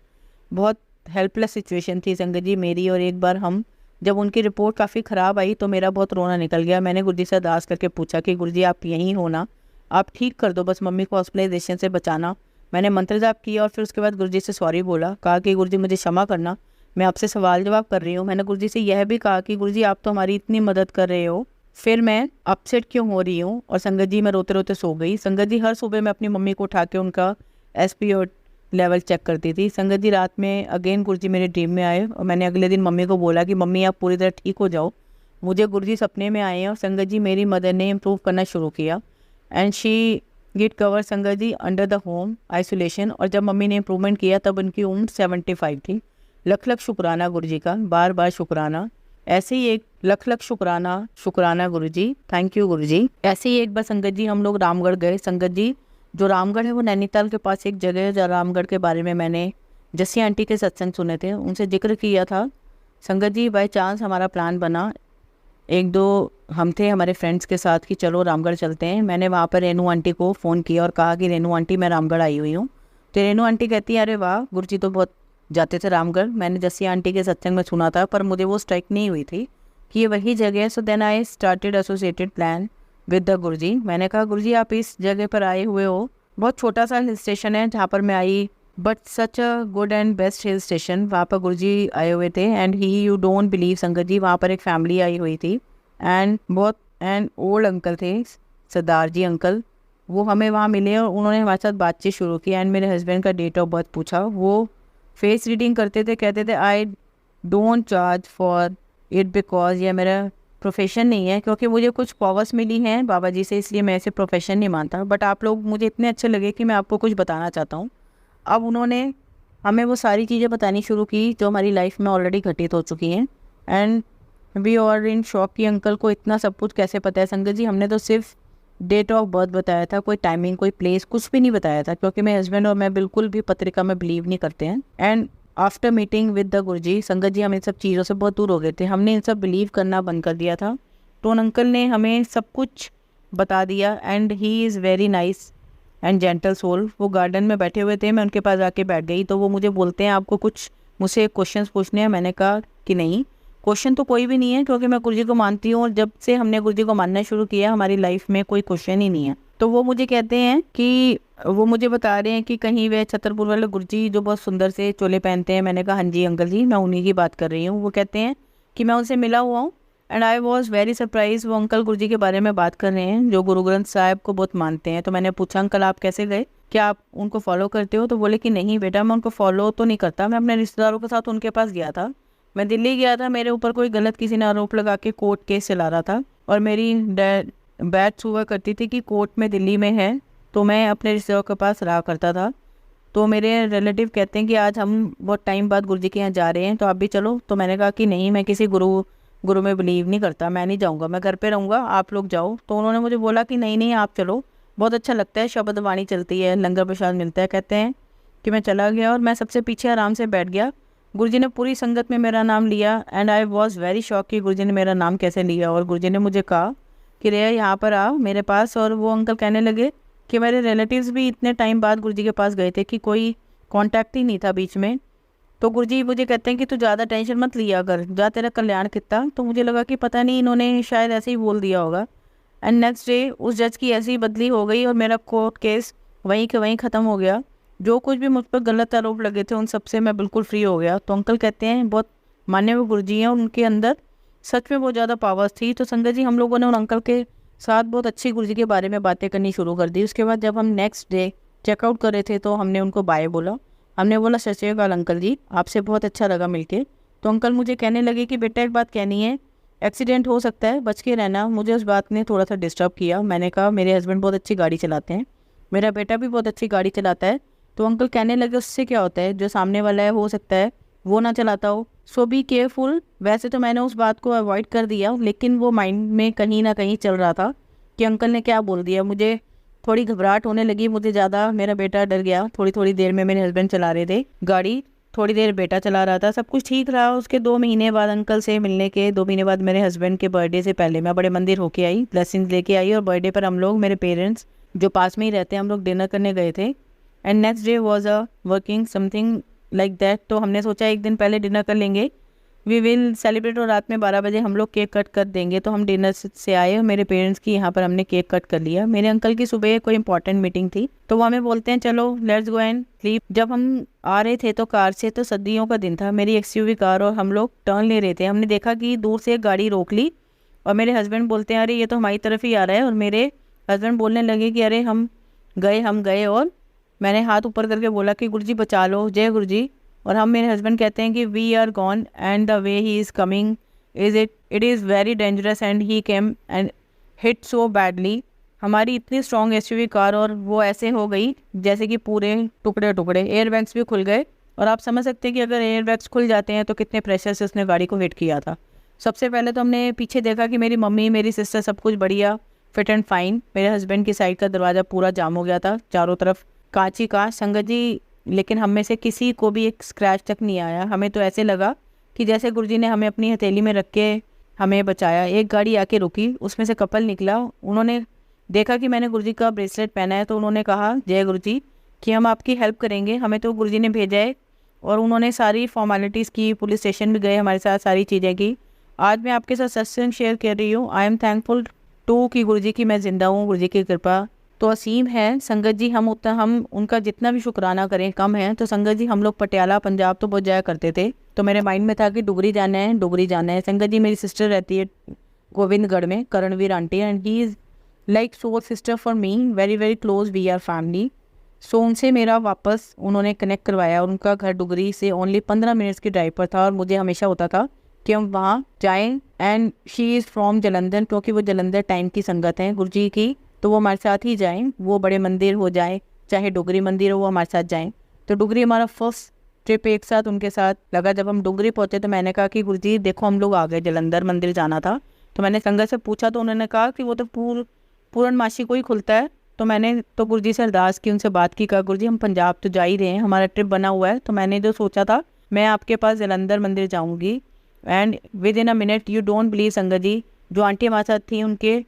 बहुत हेल्पलेस सिचुएशन थी संगत जी मेरी। और एक बार जब उनकी रिपोर्ट काफ़ी ख़राब आई तो मेरा बहुत रोना निकल गया। मैंने गुरुजी से अरदास करके पूछा कि गुरुजी, आप यहीं हो ना, आप ठीक कर दो, बस मम्मी को हॉस्पिटलाइजेशन से बचाना। मैंने मंत्र जाप किया, और फिर उसके बाद गुरुजी से सॉरी बोला, कहा कि गुरुजी मुझे क्षमा करना, मैं आपसे सवाल जवाब कर रही हूँ। मैंने गुरुजी से यह भी कहा कि गुरुजी, आप तो हमारी इतनी मदद कर रहे हो, फिर मैं अपसेट क्यों हो रही हूँ। और संगत जी, मैं रोते रोते सो गई। संगत जी, हर सुबह मैं अपनी मम्मी को उठा के उनका SpO लेवल चेक करती थी। संगत जी, रात में अगेन गुरुजी मेरे ड्रीम में आए, और मैंने अगले दिन मम्मी को बोला कि मम्मी, आप पूरी तरह ठीक हो जाओ। मुझे गुरुजी सपने में आए हैं, और संगत जी, मेरी मदर ने इम्प्रूव करना शुरू किया, एंड शी गेट कवर संगत जी अंडर द होम आइसोलेशन। और जब मम्मी ने इम्प्रूवमेंट किया तब उनकी उम्र 75 थी। लख लख शुक्राना गुरुजी का, बार बार शुक्राना। ऐसे ही एक लख शुक्राना गुरुजी, थैंक यू गुरुजी। ऐसे ही एक बार संगत जी हम लोग रामगढ़ गए। संगत जी, जो रामगढ़ है वो नैनीताल के पास एक जगह है, जहाँ रामगढ़ के बारे में मैंने जस्सी आंटी के सत्संग सुने थे, उनसे जिक्र किया था। संगत जी, बाई चांस हमारा प्लान बना, 1-2 हम थे हमारे फ्रेंड्स के साथ कि चलो रामगढ़ चलते हैं। मैंने वहाँ पर रेनू आंटी को फ़ोन किया और कहा कि रेनू आंटी, मैं रामगढ़ आई हुई हूँ। तो रेनू आंटी कहती है, अरे वाह, गुरुजी तो बहुत जाते थे रामगढ़, मैंने जस्सी आंटी के सत्संग में सुना था, पर मुझे वो स्ट्राइक नहीं हुई थी कि ये वही जगह है। So then I started associated plan with the Guruji. मैंने कहा, गुरुजी, आप इस जगह पर आए हुए हो, बहुत छोटा सा हिल स्टेशन है जहाँ पर मैं आई, but such a good and best hill station. वहाँ पर गुरुजी आए हुए थे, and you don't believe sangat जी, वहाँ पर एक फैमिली आई हुई थी, एंड ओल्ड अंकल थे, सरदार जी अंकल। वो हमें वहाँ मिले और उन्होंने हमारे साथ बातचीत शुरू की, एंड मेरे हस्बैंड का डेट ऑफ बर्थ पूछा। वो फेस रीडिंग करते थे, कहते थे, I don't charge for it because ये मेरा प्रोफेशन नहीं है, क्योंकि मुझे कुछ पावर्स मिली हैं बाबा जी से, इसलिए मैं इसे प्रोफेशन नहीं मानता। बट आप लोग मुझे इतने अच्छे लगे कि मैं आपको कुछ बताना चाहता हूँ। अब उन्होंने हमें वो सारी चीज़ें बतानी शुरू की जो हमारी लाइफ में ऑलरेडी घटित हो चुकी हैं। And we are in shock कि अंकल को इतना सब कुछ कैसे पता है। संगत जी, हमने तो सिर्फ डेट ऑफ बर्थ बताया था, कोई टाइमिंग, कोई प्लेस कुछ भी नहीं बताया था, क्योंकि मेरे हस्बैंड और मैं बिल्कुल भी पत्रिका में बिलीव नहीं करते हैं। And after meeting with the Guruji, sangat ji, हम इन सब चीज़ों से बहुत दूर हो गए थे। हमने इन सब बिलीव करना बंद कर दिया था। तो उन अंकल ने हमें सब कुछ बता दिया। And he is very nice and gentle soul. वो गार्डन में बैठे हुए थे, मैं उनके पास आके बैठ गई। तो वो मुझे बोलते हैं, आपको कुछ मुझसे क्वेश्चंस पूछने हैं। मैंने कहा कि नहीं, क्वेश्चन तो कोई भी नहीं है, क्योंकि मैं गुरुजी को मानती हूँ और जब से हमने गुरुजी को मानना शुरू किया हमारी लाइफ में कोई क्वेश्चन ही नहीं है। तो वो मुझे कहते हैं कि वो मुझे बता रहे हैं कि कहीं वे छतरपुर वाले गुरुजी जो बहुत सुंदर से चोले पहनते हैं। मैंने कहा हाँ जी अंकल जी, मैं उन्हीं की बात कर रही हूँ। वो कहते हैं कि मैं उनसे मिला हुआ हूँ। And I was very surprise, वो अंकल गुरुजी के बारे में बात कर रहे हैं जो गुरु ग्रंथ साहिब को बहुत मानते हैं। तो मैंने पूछा, अंकल आप कैसे गए, क्या आप उनको फॉलो करते हो? तो बोले कि नहीं बेटा, मैं उनको फॉलो तो नहीं करता, मैं अपने रिश्तेदारों के साथ उनके पास गया था। मैं दिल्ली गया था, मेरे ऊपर कोई गलत किसी ने आरोप लगा के कोर्ट केस चला रहा था, और मेरी बैच हुआ करती थी कि कोर्ट में दिल्ली में है, तो मैं अपने रिश्तेदारों के पास रहा करता था। तो मेरे रिलेटिव कहते हैं कि आज हम बहुत टाइम बाद गुरुजी के यहाँ जा रहे हैं, तो आप भी चलो। तो मैंने कहा कि नहीं, मैं किसी गुरु में बिलीव नहीं करता, मैं नहीं जाऊँगा, मैं घर पे रहूँगा, आप लोग जाओ। तो उन्होंने मुझे बोला कि नहीं नहीं आप चलो, बहुत अच्छा लगता है, शब्द वाणी चलती है, लंगर प्रसाद मिलता है। कहते हैं कि मैं चला गया और मैं सबसे पीछे आराम से बैठ गया। गुरुजी ने पूरी संगत में मेरा नाम लिया। And I was very shock कि गुरुजी ने मेरा नाम कैसे लिया। और गुरुजी ने मुझे कहा कि रेया यहाँ पर आओ मेरे पास। और वो अंकल कहने लगे कि मेरे रिलेटिव्स भी इतने टाइम बाद गुरुजी के पास गए थे कि कोई कांटेक्ट ही नहीं था बीच में। तो गुरुजी मुझे कहते हैं कि तू ज़्यादा टेंशन मत लिया कर, जा, तेरा कल्याण कितना। तो मुझे लगा कि पता नहीं इन्होंने शायद ऐसे ही बोल दिया होगा। एंड नेक्स्ट डे उस जज की ऐसी बदली हो गई और मेरा कोर्ट केस वहीं के वहीं ख़त्म हो गया। जो कुछ भी मुझ पर गलत आरोप लगे थे उन सब से मैं बिल्कुल फ्री हो गया। तो अंकल कहते हैं बहुत मान्य हुए गुरुजी हैं, उनके अंदर सच में बहुत ज़्यादा पावर्स थी। तो संगत जी, हम लोगों ने उन अंकल के साथ बहुत अच्छी गुरुजी के बारे में बातें करनी शुरू कर दी। उसके बाद जब हम नेक्स्ट डे चेकआउट कर रहे थे तो हमने उनको बाय बोला। हमने बोला सत श्री अकाल अंकल जी, आपसे बहुत अच्छा लगा मिलके। तो अंकल मुझे कहने लगे कि बेटा एक बात कहनी है, एक्सीडेंट हो सकता है, बच के रहना। मुझे उस बात ने थोड़ा सा डिस्टर्ब किया। मैंने कहा मेरे हस्बैंड बहुत अच्छी गाड़ी चलाते हैं, मेरा बेटा भी बहुत अच्छी गाड़ी चलाता है। तो अंकल कहने लगे उससे क्या होता है, जो सामने वाला है हो सकता है वो ना चलाता हो, सो बी केयरफुल। वैसे तो मैंने उस बात को अवॉइड कर दिया, लेकिन वो माइंड में कहीं ना कहीं चल रहा था कि अंकल ने क्या बोल दिया। मुझे थोड़ी घबराहट होने लगी, मुझे ज़्यादा, मेरा बेटा डर गया। थोड़ी थोड़ी देर में मेरे हस्बैंड चला रहे थे गाड़ी, थोड़ी देर बेटा चला रहा था, सब कुछ ठीक रहा। उसके 2 महीने बाद अंकल से मिलने के 2 महीने बाद मेरे हस्बैंड के बर्थडे से पहले मैं बड़े मंदिर होके आई, ब्लेसिंग्स लेके आई। और बर्थडे पर हम लोग, मेरे पेरेंट्स जो पास में ही रहते हैं, हम लोग डिनर करने गए थे। And next day was a working something like that. तो हमने सोचा एक दिन पहले डिनर कर लेंगे, वी विल सेलिब्रेट। और रात में 12 बजे हम लोग केक कट कर देंगे। तो हम डिनर से आए और मेरे पेरेंट्स की यहाँ पर हमने केक कट कर लिया। मेरे अंकल की सुबह कोई इंपॉर्टेंट मीटिंग थी, तो वो हमें बोलते हैं चलो लेट्स गो एंड स्लीप। जब हम आ रहे थे तो कार से, तो सर्दियों का दिन था, मेरी एक्सयूवी कार, और हम लोग टर्न ले रहे थे। हमने देखा कि दूर से एक गाड़ी रोक ली और मेरे हस्बैंड बोलते हैं अरे ये तो हमारी तरफ ही आ रहा है। और मेरे हस्बैंड बोलने लगे कि अरे हम गए। और मैंने हाथ ऊपर करके बोला कि गुरुजी बचा लो, जय गुरुजी। और हम, मेरे हस्बैंड कहते हैं कि we are gone and the way he is coming it is very dangerous and he came and hit so badly. हमारी इतनी स्ट्रॉन्ग एसयूवी कार और वो ऐसे हो गई जैसे कि पूरे टुकड़े टुकड़े, एयर बैग्स भी खुल गए। और आप समझ सकते हैं कि अगर एयर बैग्स खुल जाते हैं तो कितने प्रेशर से उसने गाड़ी को हिट किया था। सबसे पहले तो हमने पीछे देखा कि मेरी मम्मी, मेरी सिस्टर, सब कुछ बढ़िया, फिट एंड फाइन। मेरे हस्बैंड की साइड का दरवाज़ा पूरा जाम हो गया था, चारों तरफ कांच ही कांच, संगत जी। लेकिन हम में से किसी को भी एक स्क्रैच तक नहीं आया। हमें तो ऐसे लगा कि जैसे गुरुजी ने हमें अपनी हथेली में रख के हमें बचाया। एक गाड़ी आके रुकी, उसमें से कपल निकला। उन्होंने देखा कि मैंने गुरुजी का ब्रेसलेट पहना है, तो उन्होंने कहा जय गुरुजी कि हम आपकी हेल्प करेंगे, हमें तो गुरुजी ने भेजा है। और उन्होंने सारी फॉर्मेलिटीज़ की, पुलिस स्टेशन भी गए, हमारे साथ सारी चीज़ें की। आज मैं आपके साथ सत्संग शेयर कर रही हूँ। आई एम थैंकफुल टू कि गुरुजी की मैं जिंदा हूँ, गुरुजी की कृपा तो असीम है। संगत जी, हम उनका जितना भी शुक्राना करें कम है। तो संगत जी, हम लोग पटियाला पंजाब तो बहुत जाया करते थे, तो मेरे माइंड में था कि डुगरी जाना है। संगत जी, मेरी सिस्टर रहती है गोविंदगढ़ में, Karanveer aunty, and he is like soul sister for me, very very close, we are family. So उनसे मेरा वापस उन्होंने कनेक्ट करवाया। और उनका घर डुगरी से ओनली 15 मिनट्स की ड्राइव पर था। और मुझे हमेशा होता था कि हम वहाँ जाएं, and she is from Jalandhar, क्योंकि वो जलंधर टाइम की संगत है गुरु जी की, तो वो हमारे साथ ही जाएं। वो बड़े मंदिर हो जाए चाहे डुगरी मंदिर हो, वो हमारे साथ जाएं। तो डुगरी हमारा फर्स्ट ट्रिप एक साथ उनके साथ लगा। जब हम डुगरी पहुँचे तो मैंने कहा कि गुरु जी देखो हम लोग आ गए, जलंधर मंदिर जाना था। तो मैंने संगत से पूछा तो उन्होंने कहा कि वो तो पूर्णमासी को ही खुलता है। तो मैंने तो गुरु जी से अरदास की, उनसे बात की, कहा गुरु जी हम पंजाब तो जा ही रहे हैं, हमारा ट्रिप बना हुआ है। तो मैंने जो सोचा था मैं आपके पास जलंधर मंदिर जाऊंगी, and with in a minute you don't believe sangat जी, जो आंटी हमारे साथ थी उनके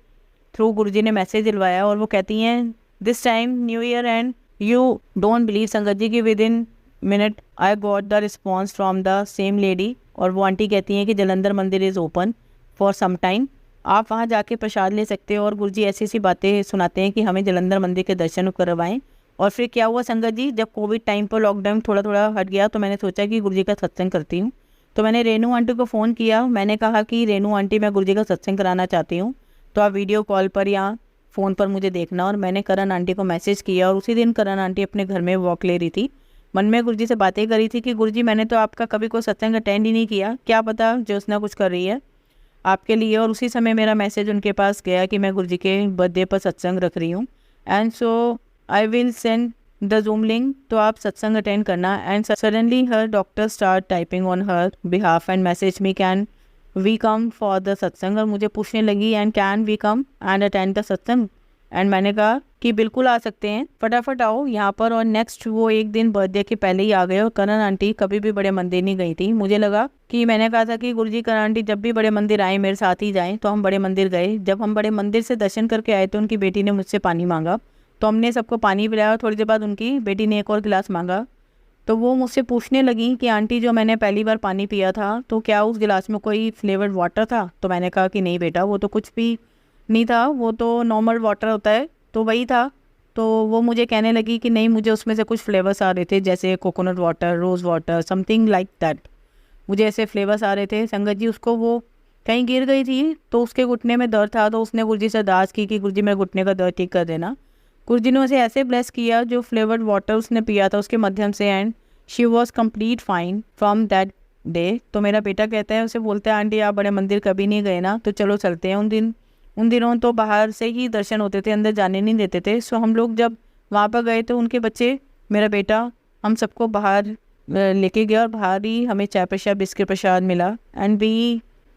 थ्रू गुरु जी ने मैसेज दिलवाया, और वो कहती हैं this time new year and you don't believe sangat ji कि within minute I got the response from the same lady. और वो आंटी कहती हैं कि Jalandhar mandir is open for some time, आप वहाँ जाके प्रसाद ले सकते हो। और गुरुजी ऐसी ऐसी बातें सुनाते हैं कि हमें जलंधर मंदिर के दर्शन करवाएं। और फिर क्या हुआ संगत जी, जब कोविड टाइम पर लॉकडाउन थोड़ा थोड़ा हट गया तो मैंने सोचा कि गुरुजी का सत्संग करती हूँ। तो मैंने रेनू आंटी को फ़ोन किया, मैंने कहा कि रेनू आंटी मैं गुरुजी का सत्संग कराना चाहती हूँ, तो आप वीडियो कॉल पर या फ़ोन पर मुझे देखना। और मैंने करण आंटी को मैसेज किया, और उसी दिन करण आंटी अपने घर में वॉक ले रही थी। मन में गुरुजी से बातें करी थी कि गुरुजी मैंने तो आपका कभी कोई सत्संग अटेंड ही नहीं किया, क्या पता ज्योत्सना कुछ कर रही है आपके लिए। और उसी समय मेरा मैसेज उनके पास गया कि मैं गुरुजी के बर्थडे पर सत्संग रख रही हूँ, and so I will send the zoom link, तो आप सत्संग अटेंड करना। And suddenly her doctor start typing on her behalf and message me can we come for the satsang. और मुझे पूछने लगी and can we come and attend the satsang, and मैंने कहा कि बिल्कुल आ सकते हैं, फटाफट आओ यहाँ पर। और नेक्स्ट वो एक दिन बर्थडे के पहले ही आ गए। और करण आंटी कभी भी बड़े मंदिर नहीं गई थी। मुझे लगा कि मैंने कहा था कि गुरुजी करण आंटी जब भी बड़े मंदिर आए मेरे साथ ही जाएं, तो हम बड़े मंदिर गए। जब हम बड़े मंदिर से दर्शन करके आए तो उनकी बेटी ने मुझसे पानी मांगा, तो हमने सबको पानी पिलाया। और थोड़ी देर बाद उनकी बेटी ने एक और गिलास मांगा, तो वो मुझसे पूछने लगी कि आंटी जो मैंने पहली बार पानी पिया था तो क्या उस गिलास में कोई फ्लेवर्ड वाटर था। तो मैंने कहा कि नहीं बेटा, वो तो कुछ भी नहीं था, वो तो नॉर्मल वाटर होता है, तो वही था। तो वो मुझे कहने लगी कि नहीं, मुझे उसमें से कुछ फ्लेवर्स आ रहे थे, जैसे coconut water, rose water, something like that, मुझे ऐसे फ्लेवर्स आ रहे थे। संगत जी उसको वो कहीं गिर गई थी तो उसके घुटने में दर्द था, तो उसने गुरुजी से अरदास की कि गुरुजी मेरे घुटने का दर्द ठीक कर देना। गुरुजी ने उसे ऐसे ब्लेस किया जो फ्लेवर्ड वाटर उसने पिया था उसके माध्यम से, and she was complete fine from that day. तो मेरा बेटा कहता है, उसे बोलता है आंटी आप बड़े मंदिर कभी नहीं गए ना, तो चलो चलते हैं। उन दिनों तो बाहर से ही दर्शन होते थे, अंदर जाने नहीं देते थे। सो हम लोग जब वहाँ पर गए तो उनके बच्चे, मेरा बेटा, हम सबको बाहर लेके गया, और बाहर ही हमें चाय प्रसाद बिस्किट प्रसाद मिला, and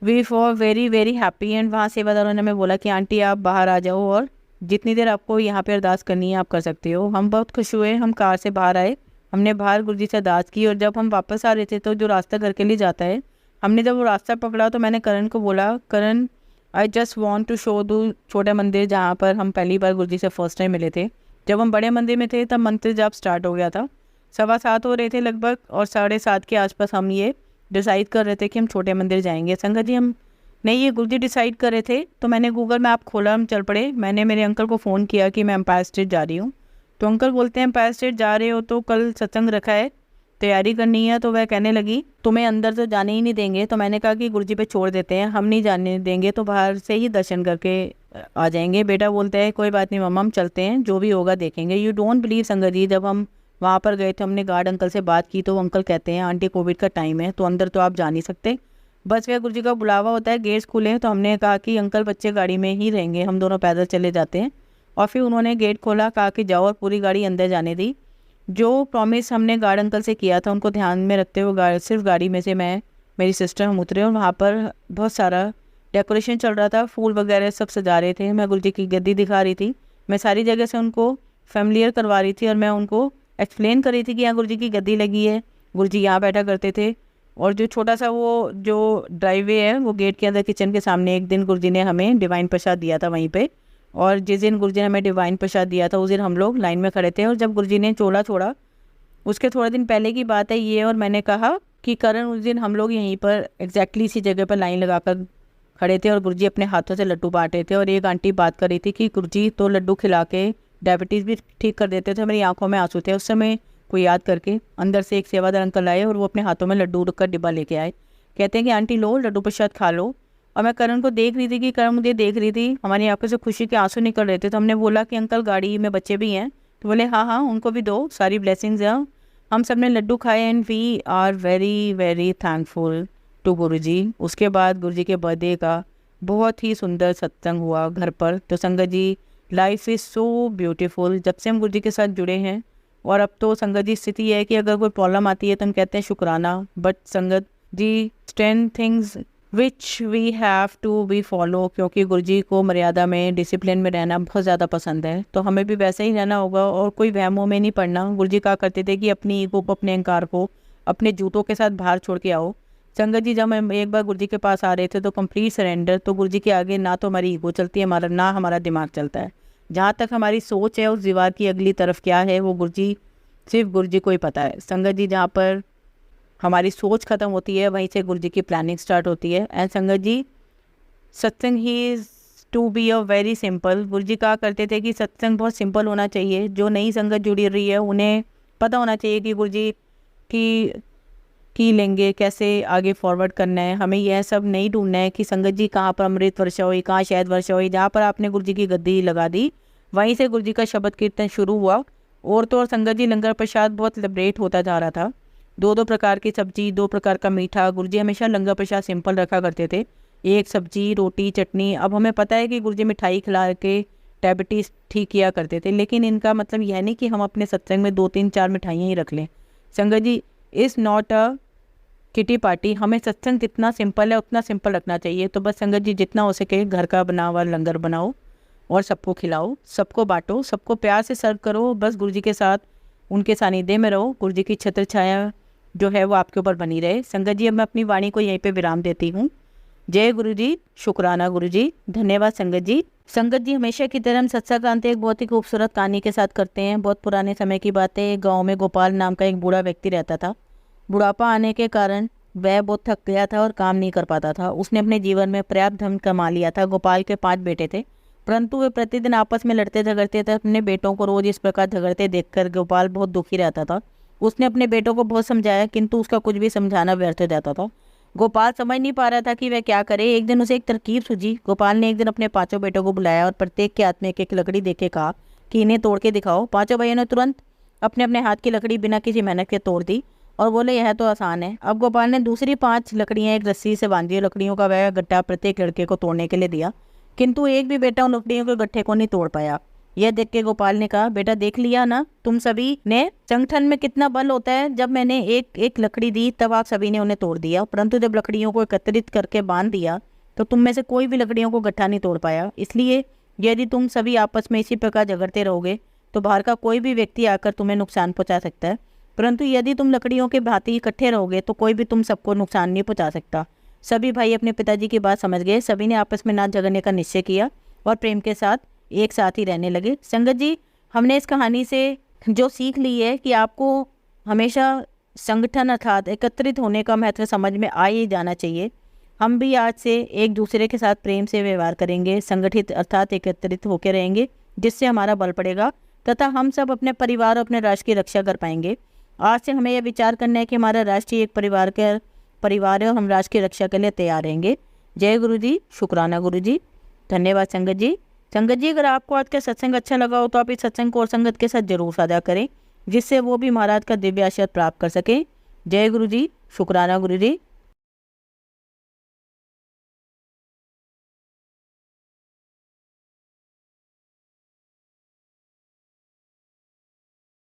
we for very very happy. And वहाँ सेवादारों ने हमें बोला कि आंटी आप बाहर आ जाओ, और जितनी देर आपको यहाँ पे अरदास करनी है आप कर सकते हो। हम बहुत खुश हुए, हम कार से बाहर आए, हमने बाहर गुरुजी से अरदास की। और जब हम वापस आ रहे थे तो जो रास्ता घर के लिए जाता है, हमने जब वो रास्ता पकड़ा तो मैंने करण को बोला, Karan I just want to show to छोटा मंदिर जहाँ पर हम पहली बार गुरुजी से फर्स्ट टाइम मिले थे। जब हम बड़े मंदिर में थे तब मंत्र जाप स्टार्ट हो गया था, 7:15 हो रहे थे लगभग, और 7:30 के आसपास हम ये डिसाइड कर रहे थे कि हम छोटे मंदिर जाएंगे। संगत जी हम नहीं, ये गुरुजी डिसाइड कर रहे थे। तो मैंने गूगल मैप खोला, हम चल पड़े। मैंने मेरे अंकल को फ़ोन किया कि मैं एम्पायर स्टेट जा रही हूँ। तो अंकल बोलते हैं एम्पायर स्टेट जा रहे हो तो कल सत्संग रखा है, तैयारी करनी है। तो वह कहने लगी तुम्हें अंदर तो जाने ही नहीं देंगे। तो मैंने कहा कि गुरुजी पे छोड़ देते हैं, हम नहीं जाने देंगे, तो बाहर से ही दर्शन करके आ जाएंगे। बेटा बोलता है कोई बात नहीं मम्मा, हम चलते हैं, जो भी होगा देखेंगे। यू डोंट बिलीव संगत जी, जब हम वहाँ पर गए थे हमने गार्ड अंकल से बात की, तो वो अंकल कहते हैं आंटी कोविड का टाइम है तो अंदर तो आप जा नहीं सकते, बस वह गुरुजी का बुलावा होता है, गेट्स खुले हैं। तो हमने कहा कि अंकल बच्चे गाड़ी में ही रहेंगे, हम दोनों पैदल चले जाते हैं। और फिर उन्होंने गेट खोला, कहा कि जाओ, और पूरी गाड़ी अंदर जाने दी। जो प्रॉमिस हमने गार्ड अंकल से किया था उनको ध्यान में रखते हुए सिर्फ गाड़ी में से मैं, मेरी सिस्टर, हम उतरे। और वहाँ पर बहुत सारा डेकोरेशन चल रहा था, फूल वगैरह सब सजा रहे थे। मैं गुरुजी की गद्दी दिखा रही थी, मैं सारी जगह से उनको फेमिलियर करवा रही थी, और मैं उनको एक्सप्लेन कर रही थी कि यहाँ गुरुजी की गद्दी लगी है, गुरुजी यहाँ बैठा करते थे। और जो छोटा सा वो जो ड्राइववे है वो गेट के अंदर किचन के सामने, एक दिन गुरुजी ने हमें डिवाइन प्रसाद दिया था वहीं पे। और जिस दिन गुरुजी ने हमें डिवाइन प्रसाद दिया था उस दिन हम लोग लाइन में खड़े थे। और जब गुरुजी ने चोला छोड़ा उसके थोड़े दिन पहले की बात है ये, और मैंने कहा कि करण उस दिन हम लोग यहीं पर एग्जैक्टली इसी जगह पर लाइन लगाकर खड़े थे, और गुरुजी अपने हाथों से लड्डू बांट रहे थे। और एक आंटी बात कर रही थी कि गुरुजी तो लड्डू खिला के डायबिटीज़ भी ठीक कर देते थे। मेरी आंखों में आंसू थे उस समय को याद करके। अंदर से एक सेवादार अंकल आए और वो अपने हाथों में लड्डू का डिब्बा लेके आए, कहते हैं कि आंटी लो लड्डू प्रसाद खा लो। और मैं करण को देख रही थी कि करण मुझे देख रही थी, हमारी आंखों से खुशी के आंसू निकल रहे थे। तो हमने बोला कि अंकल गाड़ी में बच्चे भी हैं, तो बोले हाँ हाँ उनको भी दो, सारी ब्लेसिंग्स हैं। हम सब ने लड्डू खाए, and we are very very thankful to Guruji. उसके बाद गुरुजी के बर्थडे का बहुत ही सुंदर सत्संग हुआ घर पर। तो संगत जी, लाइफ इज़ सो ब्यूटीफुल जब से हम गुरुजी के साथ जुड़े हैं। और अब तो संगत जी स्थिति है कि अगर कोई प्रॉब्लम आती है तो हम कहते हैं शुक्राना, but sangat ji 10 things which we have to be follow, क्योंकि गुरुजी को मर्यादा में, डिसिप्लिन में रहना बहुत ज़्यादा पसंद है। तो हमें भी वैसे ही रहना होगा और कोई वहमों में नहीं पड़ना। गुरुजी कहा करते थे कि अपनी ईगो को, अपने अहंकार को अपने जूतों के साथ बाहर छोड़ के आओ। संगत जी, जब हम एक बार गुरुजी के पास आ रहे थे तो कंप्लीट सरेंडर। तो गुरुजी के आगे ना तो हमारी ईगो चलती है, ना हमारा दिमाग चलता है। जहाँ तक हमारी सोच है उस दीवार की अगली तरफ क्या है वो गुरुजी, सिर्फ गुरुजी को ही पता है। संगत जी, जहाँ पर हमारी सोच खत्म होती है वहीं से गुरुजी की प्लानिंग स्टार्ट होती है। And sangat ji, satsang he is to be a very simple. Guruji कहा करते थे कि सत्संग बहुत सिंपल होना चाहिए। जो नई संगत जुड़ी रही है उन्हें पता होना चाहिए कि गुरुजी की लेंगे, कैसे आगे फॉरवर्ड करना है। हमें यह सब नहीं ढूंढना है कि संगत जी कहाँ पर अमृत वर्षा हुई, कहाँ शहद वर्षा हुई। जहाँ पर आपने गुरुजी की गद्दी लगा दी वहीं से गुरुजी का शब्द कीर्तन शुरू हुआ। और तो और संगत जी, लंगर प्रसाद बहुत लिबरेट होता जा रहा था। 2-2 प्रकार की सब्जी, 2 प्रकार का मीठा। गुरुजी हमेशा लंगर प्रसाद सिंपल रखा करते थे, एक सब्जी, रोटी, चटनी। अब हमें पता है कि गुरुजी मिठाई खिला के डायबिटीज़ ठीक किया करते थे, लेकिन इनका मतलब यह नहीं कि हम अपने सत्संग में 2-3-4 मिठाइयाँ ही रख लें। Sangat ji, is not a kitty party. हमें सत्संग जितना सिंपल है उतना सिंपल रखना चाहिए। तो बस संगत जी, जितना हो सके घर का बना हुआ लंगर बनाओ और सबको खिलाओ, सबको बांटो, सबको प्यार से सर्व करो। बस गुरुजी के साथ उनके सानिध्य में रहो। गुरुजी की छत्र छाया जो है वो आपके ऊपर बनी रहे। संगत जी, अब मैं अपनी वाणी को यहीं पे विराम देती हूँ। जय गुरु जी, शुक्राना गुरु जी, धन्यवाद संगत जी। संगत जी, हमेशा की तरह हम सत्संग अंत एक बहुत ही खूबसूरत कहानी के साथ करते हैं। बहुत पुराने समय की बात है। गाँव में गोपाल नाम का एक बूढ़ा व्यक्ति रहता था। बुढ़ापा आने के कारण वह बहुत थक गया था और काम नहीं कर पाता था। उसने अपने जीवन में पर्याप्त धन कमा लिया था। गोपाल के 5 बेटे थे, परंतु वे प्रतिदिन आपस में लड़ते झगड़ते थे। अपने बेटों को रोज इस प्रकार झगड़ते देखकर गोपाल बहुत दुखी रहता था। उसने अपने बेटों को बहुत समझाया, किंतु उसका कुछ भी समझाना व्यर्थ जाता था। गोपाल समझ नहीं पा रहा था कि वह क्या करे। एक दिन उसे एक तरकीब सूझी। गोपाल ने एक दिन अपने 5 बेटों को बुलाया और प्रत्येक के हाथ में एक लकड़ी देके कहा कि इन्हें तोड़ के दिखाओ। 5 भाइयों ने तुरंत अपने अपने हाथ की लकड़ी बिना किसी मेहनत के तोड़ दी और बोले, यह तो आसान है। अब गोपाल ने दूसरी 5 लकड़ियां एक रस्सी से बांधी। लकड़ियों का वह गट्ठा प्रत्येक लड़के को तोड़ने के लिए दिया, किंतु एक भी बेटा उन लकड़ियों के गट्ठे को नहीं तोड़ पाया। यह देख के गोपाल ने कहा, बेटा देख लिया ना तुम सभी ने संगठन में कितना बल होता है। जब मैंने एक एक लकड़ी दी तब आप सभी ने उन्हें तोड़ दिया, परंतु जब लकड़ियों को एकत्रित करके बांध दिया तो तुम में से कोई भी लकड़ियों को गट्ठा नहीं तोड़ पाया। इसलिए यदि तुम सभी आपस में इसी प्रकार झगड़ते रहोगे तो बाहर का कोई भी व्यक्ति आकर तुम्हें नुकसान पहुंचा सकता है, परंतु यदि तुम लकड़ियों के भांति इकट्ठे रहोगे तो कोई भी तुम सबको नुकसान नहीं पहुंचा सकता। सभी भाई अपने पिताजी की बात समझ गए। सभी ने आपस में ना झगड़ने का निश्चय किया और प्रेम के साथ एक साथ ही रहने लगे। संगत जी, हमने इस कहानी से जो सीख ली है कि आपको हमेशा संगठन अर्थात एकत्रित होने का महत्व समझ में आ ही जाना चाहिए। हम भी आज से एक दूसरे के साथ प्रेम से व्यवहार करेंगे, संगठित अर्थात एकत्रित होकर रहेंगे, जिससे हमारा बल पड़ेगा तथा हम सब अपने परिवार और अपने राष्ट्र की रक्षा कर पाएंगे। आज से हमें यह विचार करना है कि हमारा राष्ट्र एक परिवार है और हम राष्ट्र की रक्षा के लिए तैयार रहेंगे। जय गुरु जी, शुक्राना गुरु जी, धन्यवाद संगत जी। संगत जी, अगर आपको आज का सत्संग अच्छा लगा हो तो आप इस सत्संग को और संगत के साथ जरूर साझा करें, जिससे वो भी महाराज का दिव्य आशीर्वाद प्राप्त कर सके। जय गुरु जी, शुक्राना गुरु जी।